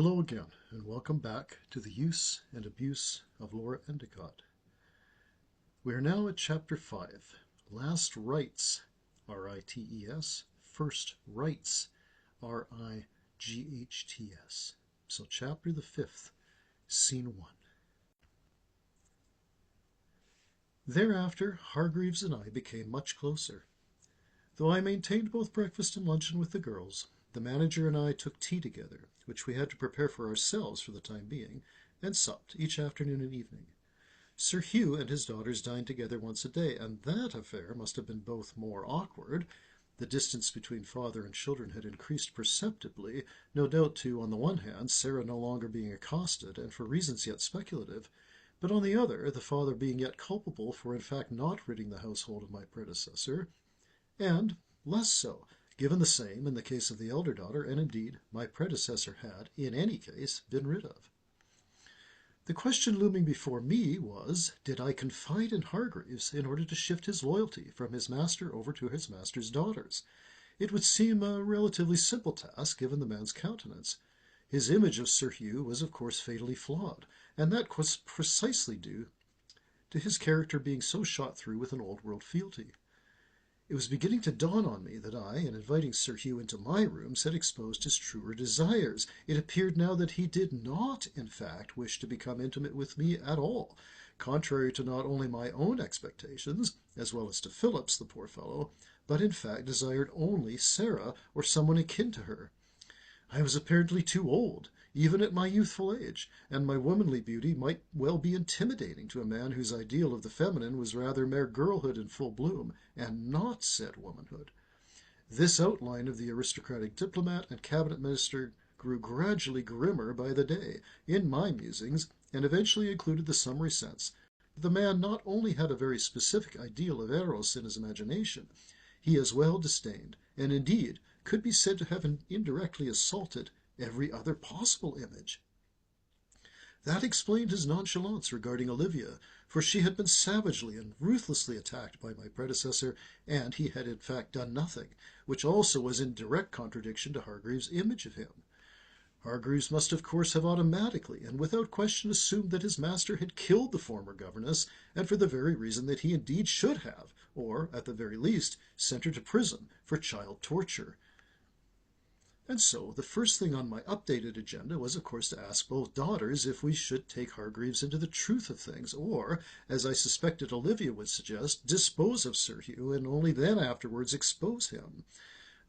Hello again, and welcome back to the use and abuse of Laura Endicott. We are now at Chapter 5, Last Rites, R-I-T-E-S, First Rights, R-I-G-H-T-S. So Chapter the 5th, Scene 1. Thereafter, Hargreaves and I became much closer. Though I maintained both breakfast and luncheon with the girls, the manager and I took tea together, which we had to prepare for ourselves for the time being, and supped each afternoon and evening. Sir Hugh and his daughters dined together once a day, and that affair must have been both more awkward. The distance between father and children had increased perceptibly, no doubt too, on the one hand, Sarah no longer being accosted, and for reasons yet speculative, but on the other, the father being yet culpable for in fact not ridding the household of my predecessor, and less so, given the same in the case of the elder daughter, and indeed my predecessor had, in any case, been rid of. The question looming before me was, did I confide in Hargreaves in order to shift his loyalty from his master over to his master's daughters? It would seem a relatively simple task, given the man's countenance. His image of Sir Hugh was of course fatally flawed, and that was precisely due to his character being so shot through with an old-world fealty. It was beginning to dawn on me that I, in inviting Sir Hugh into my rooms, had exposed his truer desires. It appeared now that he did not, in fact, wish to become intimate with me at all, contrary to not only my own expectations, as well as to Philip's, the poor fellow, but in fact desired only Sarah or someone akin to her. I was apparently too old, even at my youthful age, and my womanly beauty might well be intimidating to a man whose ideal of the feminine was rather mere girlhood in full bloom, and not said womanhood. This outline of the aristocratic diplomat and cabinet minister grew gradually grimmer by the day, in my musings, and eventually included the summary sense that the man not only had a very specific ideal of Eros in his imagination, he as well disdained, and indeed could be said to have indirectly assaulted, every other possible image. That explained his nonchalance regarding Olivia, for she had been savagely and ruthlessly attacked by my predecessor, and he had in fact done nothing, which also was in direct contradiction to Hargreaves' image of him. Hargreaves must of course have automatically and without question assumed that his master had killed the former governess, and for the very reason that he indeed should have, or, at the very least, sent her to prison for child torture. And so the first thing on my updated agenda was of course to ask both daughters if we should take Hargreaves into the truth of things, or, as I suspected Olivia would suggest, dispose of Sir Hugh, and only then afterwards expose him.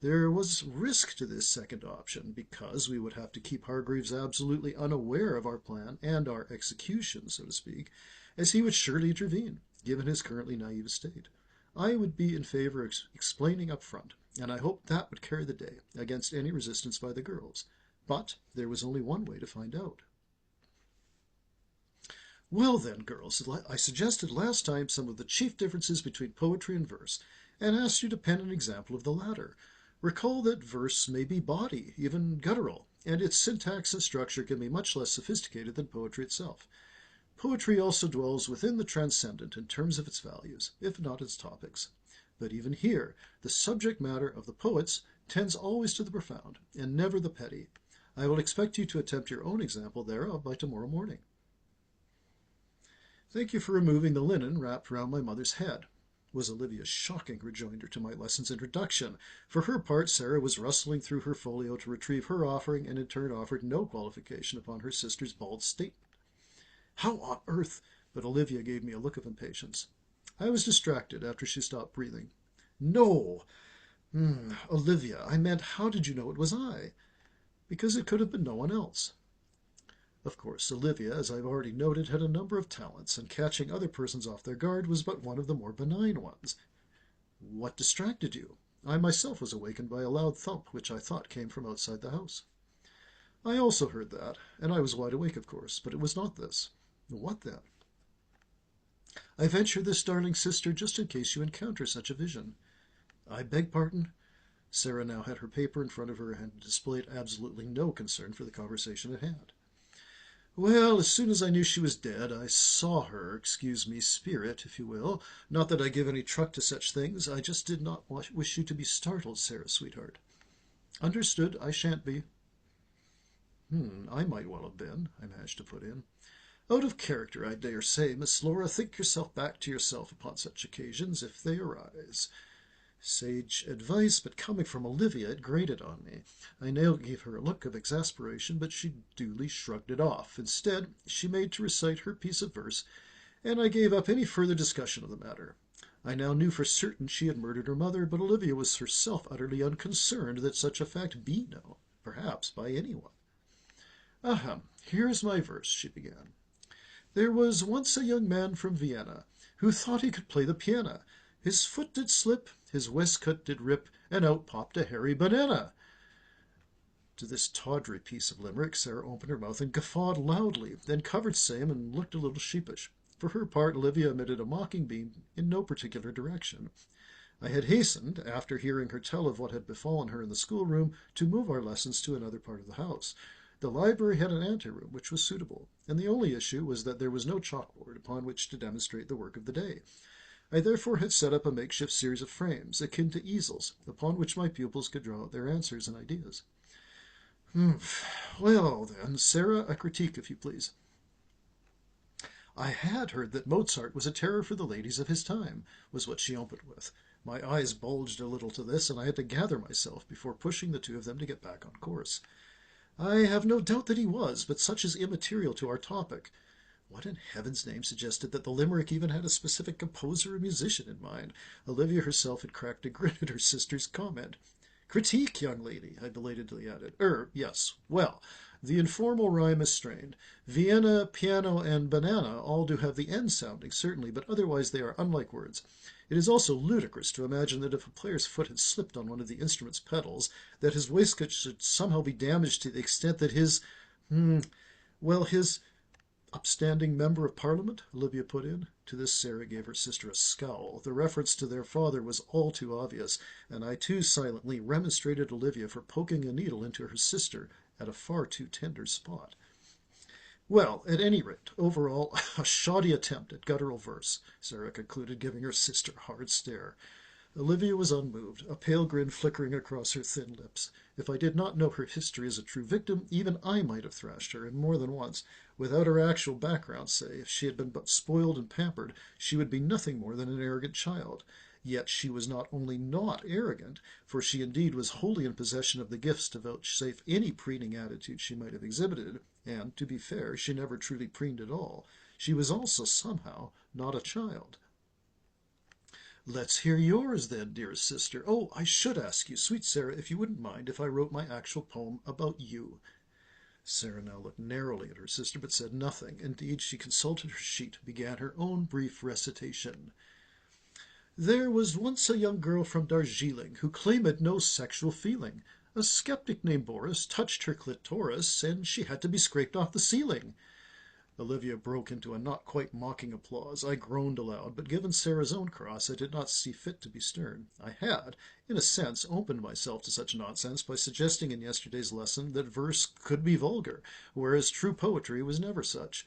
There was risk to this second option, because we would have to keep Hargreaves absolutely unaware of our plan and our execution, so to speak, as he would surely intervene, given his currently naive state. I would be in favor of explaining up front, and I hoped that would carry the day against any resistance by the girls. But there was only one way to find out. Well then, girls, I suggested last time some of the chief differences between poetry and verse, and asked you to pen an example of the latter. Recall that verse may be bawdy, even guttural, and its syntax and structure can be much less sophisticated than poetry itself. Poetry also dwells within the transcendent in terms of its values, if not its topics. But even here, the subject matter of the poets tends always to the profound, and never the petty. I will expect you to attempt your own example thereof by tomorrow morning. Thank you for removing the linen wrapped round my mother's head, was Olivia's shocking rejoinder to my lesson's introduction. For her part, Sarah was rustling through her folio to retrieve her offering, and in turn offered no qualification upon her sister's bald statement. How on earth? But Olivia gave me a look of impatience. I was distracted after she stopped breathing. No! Olivia, I meant, how did you know it was I? Because it could have been no one else. Of course, Olivia, as I've already noted, had a number of talents, and catching other persons off their guard was but one of the more benign ones. What distracted you? I myself was awakened by a loud thump, which I thought came from outside the house. I also heard that, and I was wide awake, of course, but it was not this. What then? I venture this, darling sister, just in case you encounter such a vision. I beg pardon? Sarah now had her paper in front of her and displayed absolutely no concern for the conversation at hand. Well, as soon as I knew she was dead, I saw her, excuse me, spirit, if you will. Not that I give any truck to such things. I just did not wish you to be startled, Sarah, sweetheart. Understood. I shan't be. I might well have been, I managed to put in. Out of character, I dare say, Miss Laura. Think yourself back to yourself upon such occasions, if they arise. Sage advice, but coming from Olivia, it grated on me. I now gave her a look of exasperation, but she duly shrugged it off. Instead, she made to recite her piece of verse, and I gave up any further discussion of the matter. I now knew for certain she had murdered her mother, but Olivia was herself utterly unconcerned that such a fact be known, perhaps by anyone. Ahem, here is my verse, she began. There was once a young man from Vienna, who thought he could play the piano. His foot did slip, his waistcoat did rip, and out popped a hairy banana. To this tawdry piece of limerick, Sarah opened her mouth and guffawed loudly, then covered same and looked a little sheepish. For her part, Olivia emitted a mocking beam in no particular direction. I had hastened, after hearing her tell of what had befallen her in the schoolroom, to move our lessons to another part of the house. The library had an anteroom, which was suitable, and the only issue was that there was no chalkboard upon which to demonstrate the work of the day. I therefore had set up a makeshift series of frames, akin to easels, upon which my pupils could draw out their answers and ideas. Well, then, Sarah, a critique, if you please. I had heard that Mozart was a terror for the ladies of his time, was what she opened with. My eyes bulged a little to this, and I had to gather myself before pushing the two of them to get back on course. I have no doubt that he was, but such is immaterial to our topic. What in heaven's name suggested that the limerick even had a specific composer or musician in mind? Olivia herself had cracked a grin at her sister's comment. Critique, young lady, I belatedly added. Yes. Well, the informal rhyme is strained. Vienna, piano, and banana all do have the N sounding, certainly, but otherwise they are unlike words. It is also ludicrous to imagine that if a player's foot had slipped on one of the instrument's pedals, that his waistcoat should somehow be damaged to the extent that his upstanding member of Parliament, Olivia put in. To this Sarah gave her sister a scowl. The reference to their father was all too obvious, and I too silently remonstrated Olivia for poking a needle into her sister at a far too tender spot. Well, at any rate, overall, a shoddy attempt at guttural verse, Sarah concluded, giving her sister a hard stare. Olivia was unmoved, a pale grin flickering across her thin lips. If I did not know her history as a true victim, even I might have thrashed her, and more than once. Without her actual background, say, if she had been but spoiled and pampered, she would be nothing more than an arrogant child. Yet she was not only not arrogant, for she indeed was wholly in possession of the gifts to vouchsafe any preening attitude she might have exhibited, and, to be fair, she never truly preened at all. She was also, somehow, not a child. Let's hear yours, then, dearest sister. Oh, I should ask you, sweet Sarah, if you wouldn't mind if I wrote my actual poem about you. Sarah now looked narrowly at her sister, but said nothing. Indeed, she consulted her sheet, began her own brief recitation. There was once a young girl from Darjeeling who claimed no sexual feeling. A skeptic named Boris touched her clitoris, and she had to be scraped off the ceiling. Olivia broke into a not quite mocking applause. I groaned aloud, but given Sarah's own cross, I did not see fit to be stern. I had, in a sense, opened myself to such nonsense by suggesting in yesterday's lesson that verse could be vulgar, whereas true poetry was never such.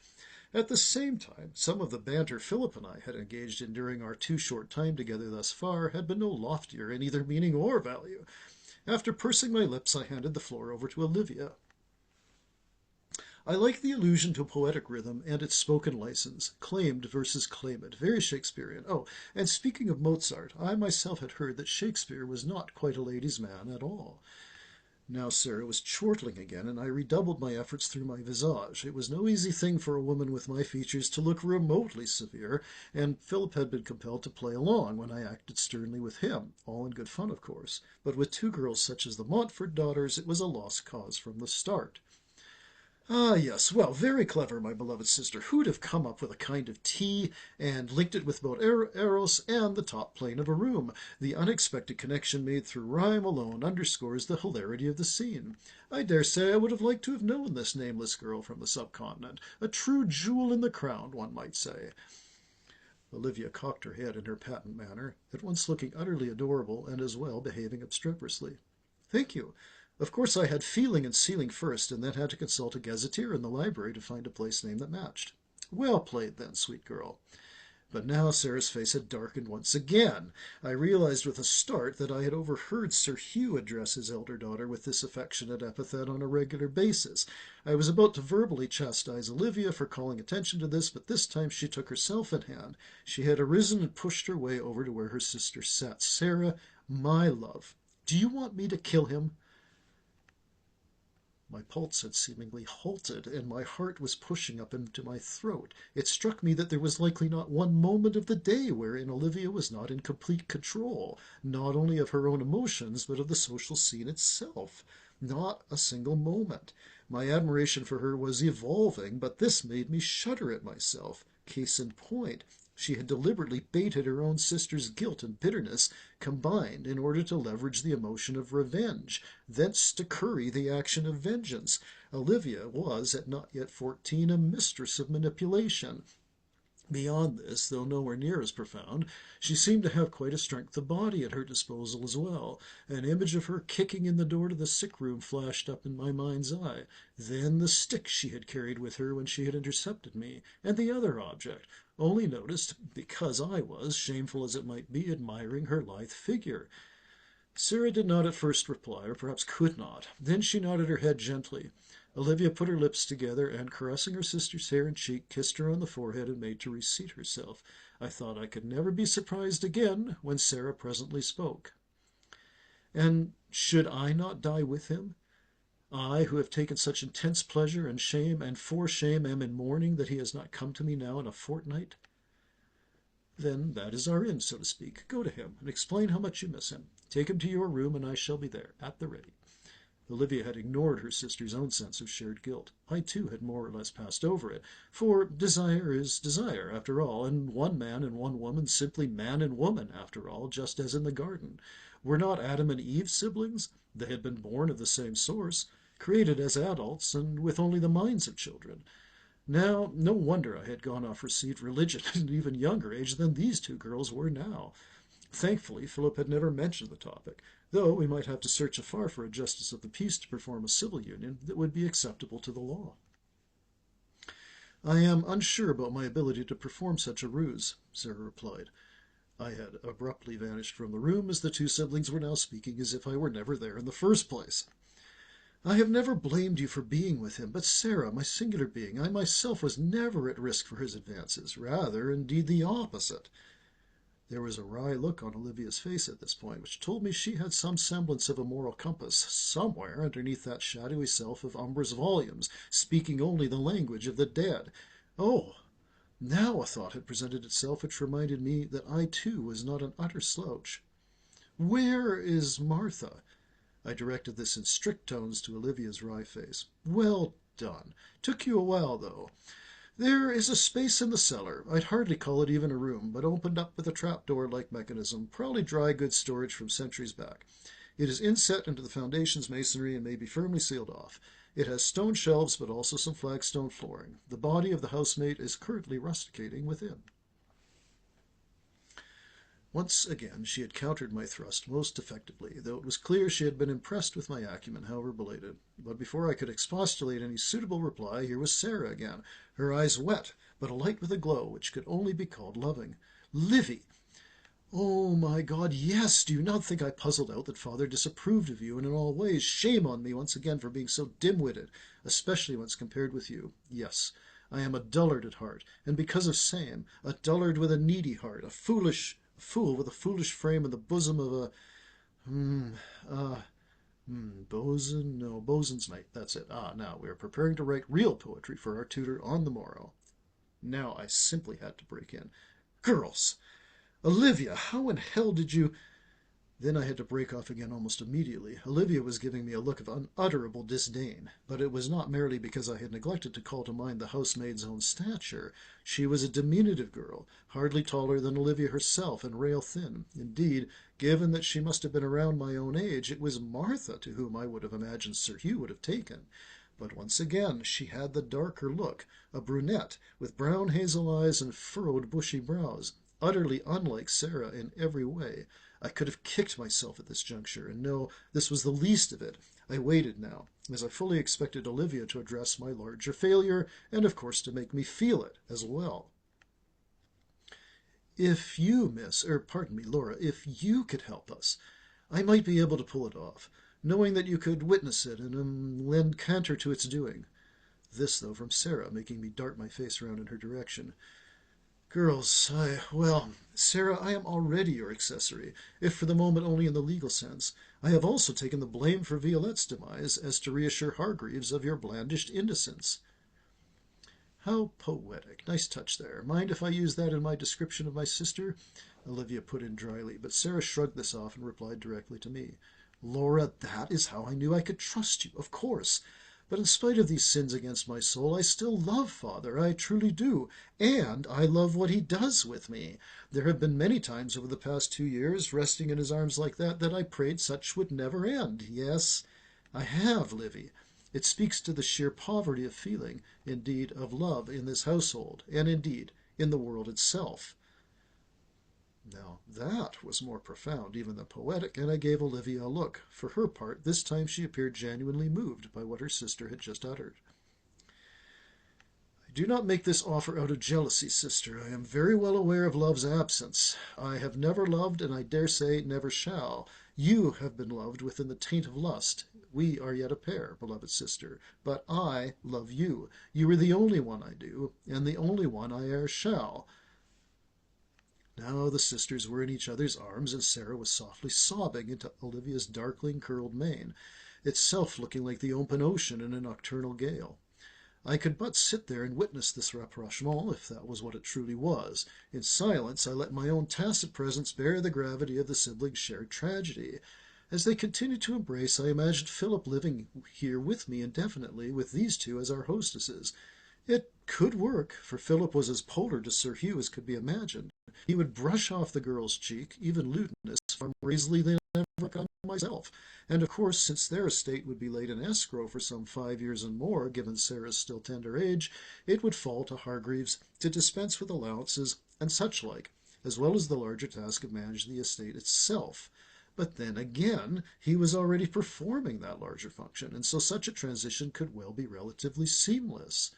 At the same time, some of the banter Philip and I had engaged in during our too short time together thus far had been no loftier in either meaning or value. After pursing my lips, I handed the floor over to Olivia. I like the allusion to poetic rhythm and its spoken license, claimed versus claimant, very Shakespearean. Oh, and speaking of Mozart, I myself had heard that Shakespeare was not quite a ladies' man at all. Now Sarah was chortling again, and I redoubled my efforts through my visage. It was no easy thing for a woman with my features to look remotely severe, and Philip had been compelled to play along when I acted sternly with him, all in good fun, of course. But with two girls such as the Montfort daughters, it was a lost cause from the start. Ah, yes. Well, very clever, my beloved sister. Who'd have come up with a kind of tea and linked it with both Eros and the top plane of a room? The unexpected connection made through rhyme alone underscores the hilarity of the scene. I dare say I would have liked to have known this nameless girl from the subcontinent. A true jewel in the crown, one might say. Olivia cocked her head in her patent manner, at once looking utterly adorable and as well behaving obstreperously. Thank you. Of course I had feeling and ceiling first, and then had to consult a gazetteer in the library to find a place name that matched. Well played, then, sweet girl. But now Sarah's face had darkened once again. I realized with a start that I had overheard Sir Hugh address his elder daughter with this affectionate epithet on a regular basis. I was about to verbally chastise Olivia for calling attention to this, but this time she took herself in hand. She had arisen and pushed her way over to where her sister sat. "Sarah, my love, do you want me to kill him?" My pulse had seemingly halted, and my heart was pushing up into my throat. It struck me that there was likely not one moment of the day wherein Olivia was not in complete control, not only of her own emotions, but of the social scene itself. Not a single moment. My admiration for her was evolving, but this made me shudder at myself. Case in point, she had deliberately baited her own sister's guilt and bitterness combined in order to leverage the emotion of revenge, thence to curry the action of vengeance. Olivia was, at not yet 14, a mistress of manipulation. Beyond this, though nowhere near as profound, she seemed to have quite a strength of body at her disposal as well. An image of her kicking in the door to the sick room flashed up in my mind's eye. Then the stick she had carried with her when she had intercepted me, and the other object, only noticed because I was, shameful as it might be, admiring her lithe figure. Sarah did not at first reply, or perhaps could not. Then she nodded her head gently. Olivia put her lips together and, caressing her sister's hair and cheek, kissed her on the forehead and made to reseat herself. I thought I could never be surprised again when Sarah presently spoke. "And should I not die with him? I, who have taken such intense pleasure and shame, and for shame am in mourning that he has not come to me now in a fortnight?" "Then that is our end, so to speak. Go to him, and explain how much you miss him. Take him to your room, and I shall be there, at the ready." Olivia had ignored her sister's own sense of shared guilt. I, too, had more or less passed over it, for desire is desire, after all, and one man and one woman simply man and woman, after all, just as in the garden. Were not Adam and Eve siblings? They had been born of the same source, created as adults, and with only the minds of children. Now, no wonder I had gone off received religion at an even younger age than these two girls were now. Thankfully, Philip had never mentioned the topic, though we might have to search afar for a justice of the peace to perform a civil union that would be acceptable to the law. "I am unsure about my ability to perform such a ruse," Sarah replied. I had abruptly vanished from the room, as the two siblings were now speaking as if I were never there in the first place. "I have never blamed you for being with him, but Sarah, my singular being, I myself was never at risk for his advances. Rather, indeed, the opposite." There was a wry look on Olivia's face at this point, which told me she had some semblance of a moral compass somewhere underneath that shadowy self of Umbra's volumes, speaking only the language of the dead. Oh, now a thought had presented itself which reminded me that I too was not an utter slouch. "Where is Martha?" I directed this in strict tones to Olivia's wry face. "Well done. Took you a while, though. There is a space in the cellar. I'd hardly call it even a room, but opened up with a trapdoor-like mechanism, probably dry goods storage from centuries back. It is inset into the foundation's masonry and may be firmly sealed off. It has stone shelves, but also some flagstone flooring. The body of the housemaid is currently rusticating within." Once again she had countered my thrust most effectively, though it was clear she had been impressed with my acumen, however belated. But before I could expostulate any suitable reply, here was Sarah again, her eyes wet, but alight with a glow which could only be called loving. "Livy! Oh, my God, yes! Do you not think I puzzled out that father disapproved of you, and in all ways? Shame on me once again for being so dim-witted, especially when it's compared with you. Yes, I am a dullard at heart, and because of same, a dullard with a needy heart, a fool with a foolish frame in the bosom of a bosun, no, bosun's mate, that's it. Now we are preparing to write real poetry for our tutor on the morrow." Now I simply had to break in. "Girls! Olivia, how in hell did you—" Then I had to break off again almost immediately. Olivia was giving me a look of unutterable disdain, but it was not merely because I had neglected to call to mind the housemaid's own stature. She was a diminutive girl, hardly taller than Olivia herself, and rail thin. Indeed, given that she must have been around my own age, it was Martha to whom I would have imagined Sir Hugh would have taken. But once again she had the darker look, a brunette, with brown hazel eyes and furrowed bushy brows, utterly unlike Sarah in every way. I could have kicked myself at this juncture, and no, this was the least of it. I waited now, as I fully expected Olivia to address my larger failure, and of course to make me feel it as well. If you, pardon me, Laura, if you could help us, I might be able to pull it off, knowing that you could witness it and lend canter to its doing. This, though, from Sarah, making me dart my face around in her direction. Girls, Sarah, I am already your accessory, if for the moment only in the legal sense. I have also taken the blame for Violette's demise, as to reassure Hargreaves of your blandished innocence. How poetic. Nice touch there. Mind if I use that in my description of my sister? Olivia put in dryly, but Sarah shrugged this off and replied directly to me. Laura, that is how I knew I could trust you, of course. But in spite of these sins against my soul, I still love Father. I truly do. And I love what he does with me. There have been many times over the past 2 years, resting in his arms like that I prayed such would never end. Yes, I have, Livy. It speaks to the sheer poverty of feeling, indeed of love, in this household, and indeed in the world itself. Now that was more profound even than poetic, and I gave Olivia a look. For her part, this time she appeared genuinely moved by what her sister had just uttered. I do not make this offer out of jealousy, sister. I am very well aware of love's absence. I have never loved, and I dare say never shall. You have been loved within the taint of lust. We are yet a pair, beloved sister. But I love you. You are the only one I do, and the only one I e'er shall. Now the sisters were in each other's arms, and Sarah was softly sobbing into Olivia's darkling curled mane, itself looking like the open ocean in a nocturnal gale. I could but sit there and witness this rapprochement, if that was what it truly was. In silence I let my own tacit presence bear the gravity of the siblings' shared tragedy. As they continued to embrace, I imagined Philip living here with me indefinitely, with these two as our hostesses. It could work, for Philip was as polar to Sir Hugh as could be imagined. He would brush off the girl's cheek, even lewdness, far more easily than I ever got myself. And of course, since their estate would be laid in escrow for some 5 years and more, given Sarah's still tender age, it would fall to Hargreaves to dispense with allowances and such like, as well as the larger task of managing the estate itself. But then again, he was already performing that larger function, and so such a transition could well be relatively seamless.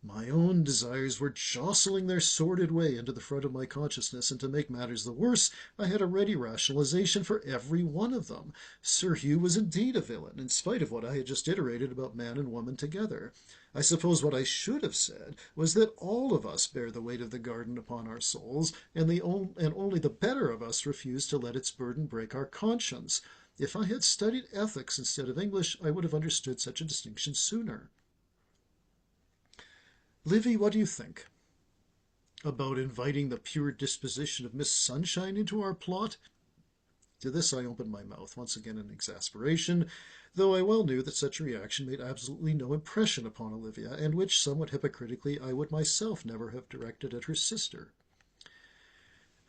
My own desires were jostling their sordid way into the front of my consciousness, and to make matters the worse, I had a ready rationalization for every one of them. Sir Hugh was indeed a villain, in spite of what I had just iterated about man and woman together. I suppose what I should have said was that all of us bear the weight of the garden upon our souls, and only the better of us refuse to let its burden break our conscience. If I had studied ethics instead of English, I would have understood such a distinction sooner. Livy, what do you think about inviting the pure disposition of Miss Sunshine into our plot? To this I opened my mouth, once again in exasperation, though I well knew that such a reaction made absolutely no impression upon Olivia, and which, somewhat hypocritically, I would myself never have directed at her sister.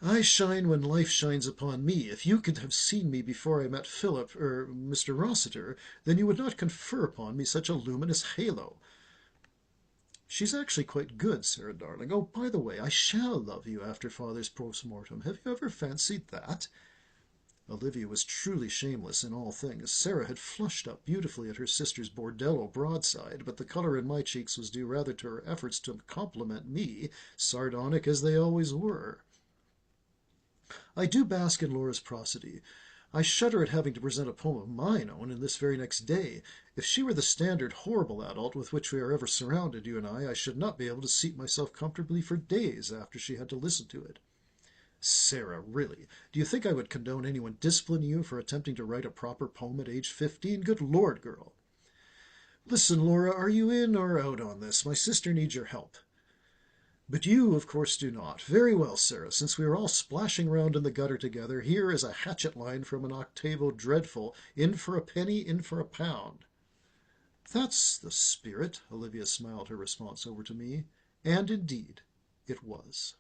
I shine when life shines upon me. If you could have seen me before I met Philip, Mr. Rossiter, then you would not confer upon me such a luminous halo. She's actually quite good, Sarah darling. Oh, by the way, I shall love you after Father's post-mortem. Have you ever fancied that? Olivia was truly shameless in all things. Sarah had flushed up beautifully at her sister's bordello broadside, but the color in my cheeks was due rather to her efforts to compliment me, sardonic as they always were. I do bask in Laura's prosody. I shudder at having to present a poem of mine own in this very next day. If she were the standard horrible adult with which we are ever surrounded, you and I should not be able to seat myself comfortably for days after she had to listen to it. Sarah, really, do you think I would condone anyone disciplining you for attempting to write a proper poem at age 15? Good Lord, girl. Listen, Laura, are you in or out on this? My sister needs your help. But you, of course, do not. Very well, Sarah, since we are all splashing round in the gutter together, here is a hatchet line from an octavo dreadful, in for a penny, in for a pound. That's the spirit, Olivia smiled her response over to me, and indeed it was.